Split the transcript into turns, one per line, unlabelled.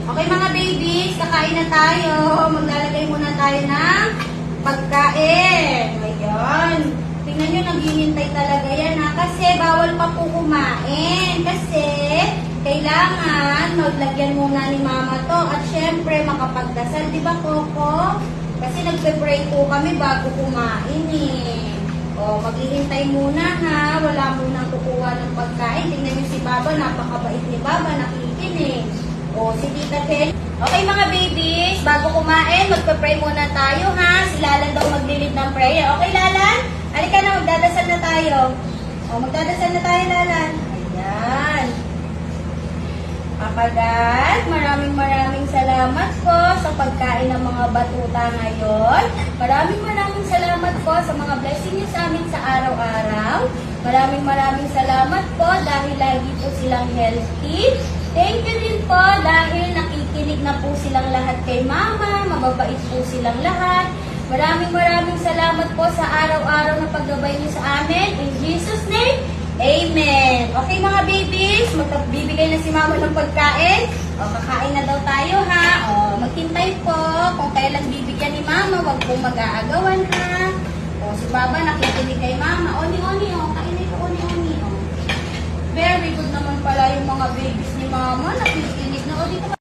Okay mga babies, kakain na tayo. Maglalagay muna tayo ng pagkain. Ngayon. Tingnan nyo, naghihintay talaga yan ha. Kasi bawal pa po kumain. Kasi kailangan maglagyan muna ni mama to. At syempre makapagdasal. Diba Coco? Kasi nagpe-pray po kami bago kumain eh. O, maghihintay muna ha. Wala munang kukuha ng pagkain. Tingnan nyo si Baba, napakabait ni Baba, nakikinig. O, si Tita Ken. Okay mga babies, bago kumain, magpe-pray muna tayo ha. Si Lalan daw maglilid ng prayer. Okay Lalan? Halika na, magdadasal na tayo. O, magdadasal na tayo Lalan. Ayan. Papa God, maraming salamat po sa pagkain ng mga batuta ngayon. Maraming salamat po sa mga blessing niyo sa amin sa araw-araw. Maraming salamat po dahil lagi po silang healthy. Thank you din po dahil nakikinig na po silang lahat kay Mama. Mababait po silang lahat. Maraming salamat po sa araw-araw na paggabay niyo sa amin. In Jesus' name, Amen. Okay mga babies, magbibigay na si Mama ng pagkain. O, kakain na daw tayo ha. O, maghintay po. Kung kailan bibigyan ni Mama, wag pong mag-aagawan ha. O, si Baba nakikinig kay Mama. Oni-oni o, kainay ko oni-oni o. Very good naman pala yung mga babies ni Mama. Nakikinig na o dito.